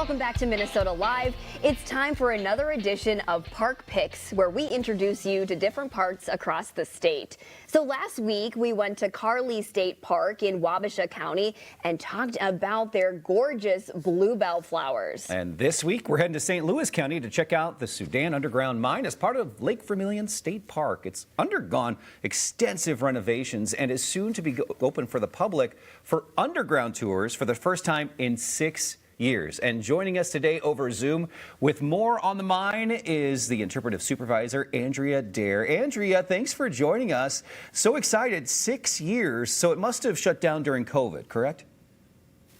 Welcome back to Minnesota Live. It's time for another edition of Park Picks, where we introduce you to different parks across the state. So last week, we went to Carly State Park in Wabasha County and talked about their gorgeous bluebell flowers. And this week, we're heading to St. Louis County to check out the Soudan Underground Mine as part of Lake Vermillion State Park. It's undergone extensive renovations and is soon to be open for the public for underground tours for the first time in 6 years. And joining us today over Zoom with more on the mine is the interpretive supervisor, Andrea Doerr. Andrea, thanks for joining us. So excited, 6 years, so it must have shut down during COVID, correct?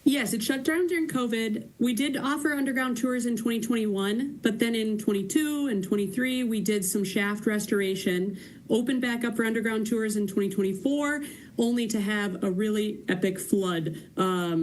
Yes, it shut down during COVID. We did offer underground tours in 2021, but then in 22 and 23, we did some shaft restoration, opened back up for underground tours in 2024, only to have a really epic flood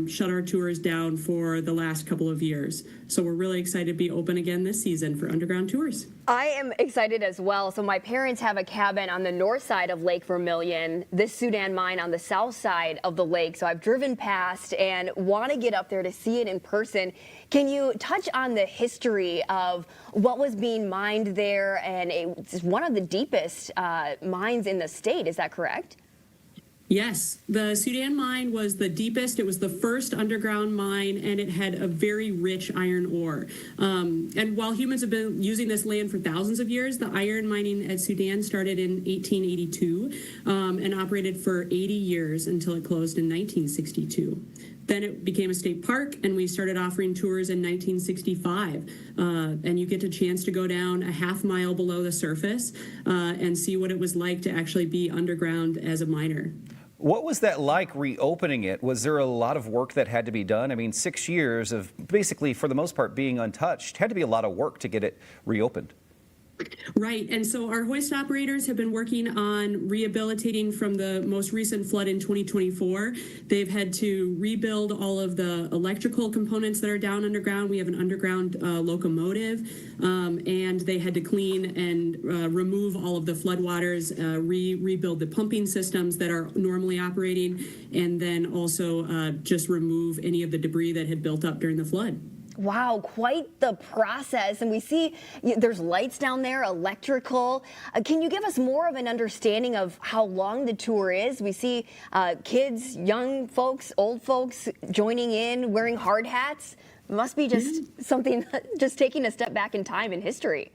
shut our tours down for the last couple of years. So we're really excited to be open again this season for underground tours. I am excited as well. So my parents have a cabin on the north side of Lake Vermillion, this Soudan mine on the south side of the lake. So I've driven past and want to get up there to see it in person. Can you touch on the history of what was being mined there? And it's one of the deepest mines in the state, is that correct? Yes, the Soudan mine was the deepest. It was the first underground mine, and it had a very rich iron ore. And while humans have been using this land for thousands of years, the iron mining at Soudan started in 1882 and operated for 80 years until it closed in 1962. Then it became a state park, and we started offering tours in 1965. And you get a chance to go down a half mile below the surface and see what it was like to actually be underground as a miner. What was that like reopening it? Was there a lot of work that had to be done? I mean, 6 years of basically, for the most part, being untouched had to be a lot of work to get it reopened. Right, and so our hoist operators have been working on rehabilitating from the most recent flood in 2024. They've had to rebuild all of the electrical components that are down underground. We have an underground locomotive, and they had to clean and remove all of the floodwaters, rebuild the pumping systems that are normally operating, and then also just remove any of the debris that had built up during the flood. Wow, quite the process. And we see there's lights down there, electrical. Can you give us more of an understanding of how long the tour is? We see kids, young folks, old folks joining in, wearing hard hats. It must be just something, just taking a step back in time in history.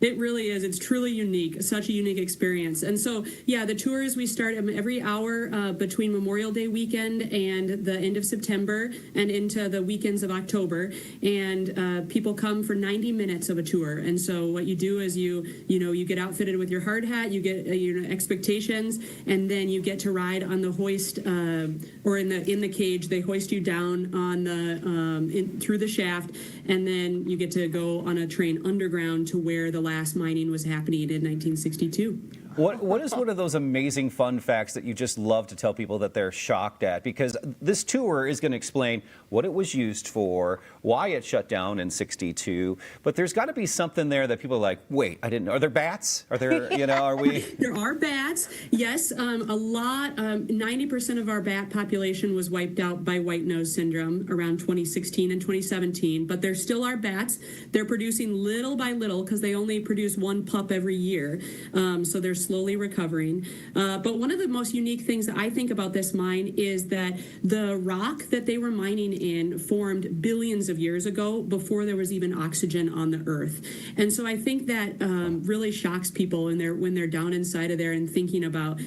It really is. It's truly unique, such a unique experience. And so, yeah, the tours, we start every hour between Memorial Day weekend and the end of September and into the weekends of October. And people come for 90 minutes of a tour. And so what you do is you get outfitted with your hard hat, you get expectations, and then you get to ride on the hoist or in the cage. They hoist you down on the through the shaft, and then you get to go on a train underground to where the last mining was happening in 1962. What is one of those amazing fun facts that you just love to tell people that they're shocked at? Because this tour is going to explain what it was used for, why it shut down in 62, but there's got to be something there that people are like, wait, I didn't know. Are there bats? Are there, are we? There are bats, yes. A lot, 90% of our bat population was wiped out by white nose syndrome around 2016 and 2017, but there still are bats. They're producing little by little because they only produce one pup every year, so they're slowly recovering. But one of the most unique things that I think about this mine is that the rock that they were mining in formed billions of years ago before there was even oxygen on the earth. And so I think that really shocks people when they're down inside of there and thinking about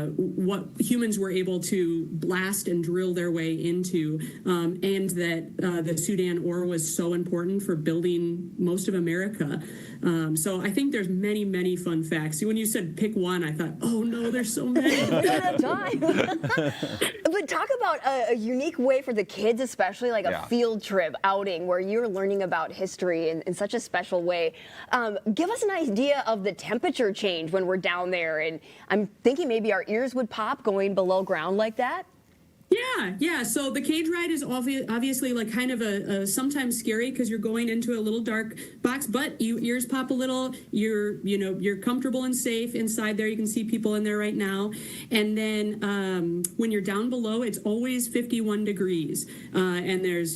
what humans were able to blast and drill their way into, and that the Soudan ore was so important for building most of America. So I think there's many, many fun facts. When you said pick one, I thought, oh no, there's so many. But talk about a unique way for the kids, especially like a field trip outing where you're learning about history in such a special way. Give us an idea of the temperature change when we're down there. And I'm thinking maybe our ears would pop going below ground like that. Yeah. So the cage ride is obviously like kind of a sometimes scary because you're going into a little dark box, but ears pop a little. You're comfortable and safe inside there. You can see people in there right now. And then when you're down below, it's always 51 degrees, and there's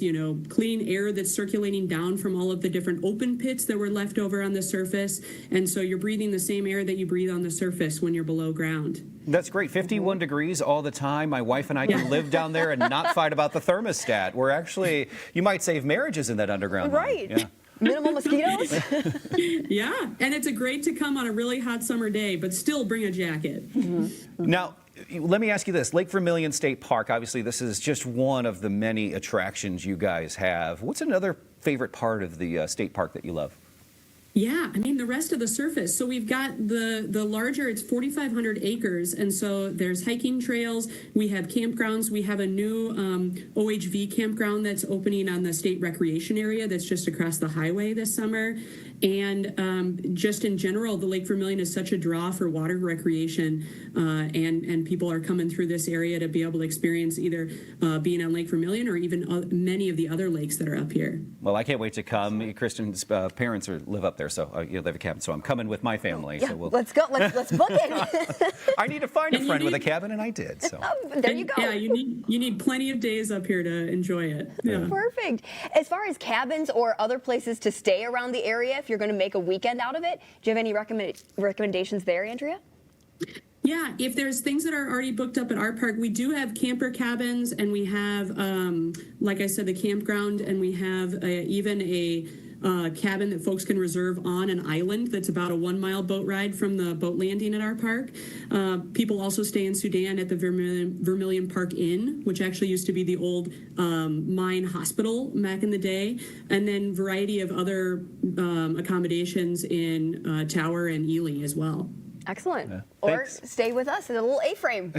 clean air that's circulating down from all of the different open pits that were left over on the surface, and so you're breathing the same air that you breathe on the surface when you're below ground. That's great. 51 degrees all the time. My wife and I can live down there and not fight about the thermostat. We're actually, you might save marriages in that underground mine. Right. Yeah. Minimal mosquitoes. Yeah, and it's great to come on a really hot summer day, but still bring a jacket. Now, let me ask you this. Lake Vermillion State Park, obviously this is just one of the many attractions you guys have. What's another favorite part of the state park that you love? Yeah, I mean the rest of the surface. So we've got the larger, it's 4,500 acres, and so there's hiking trails. We have campgrounds. We have a new OHV campground that's opening on the state recreation area that's just across the highway this summer. And just in general, the Lake Vermillion is such a draw for water recreation, and people are coming through this area to be able to experience either being on Lake Vermillion or even many of the other lakes that are up here. Well, I can't wait to come. Kristen's parents live up there, so they have a cabin. So I'm coming with my family. Yeah, So let's go. Let's book it. I need to find a friend with a cabin, and I did. So There you go. Yeah, you need plenty of days up here to enjoy it. Yeah. Perfect. As far as cabins or other places to stay around the area, if you're going to make a weekend out of it, do you have any recommendations there, Andrea? Yeah, if there's things that are already booked up at our park, we do have camper cabins, and we have, like I said, the campground, and we have even a cabin that folks can reserve on an island that's about a 1-mile boat ride from the boat landing at our park. People also stay in Soudan at the Vermillion Park Inn, which actually used to be the old mine hospital back in the day, and then variety of other accommodations in Tower and Ely as well. Excellent. Yeah. Or Thanks. stay with us in a little A-frame.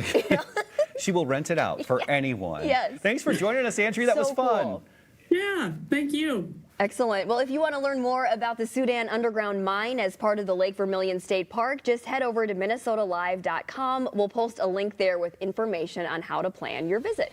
she will rent it out for anyone. Yes. Thanks for joining us, Andrea. That was So fun. cool. Yeah, thank you. Excellent. Well, if you want to learn more about the Soudan Underground Mine as part of the Lake Vermillion State Park, just head over to minnesotalive.com. We'll post a link there with information on how to plan your visit.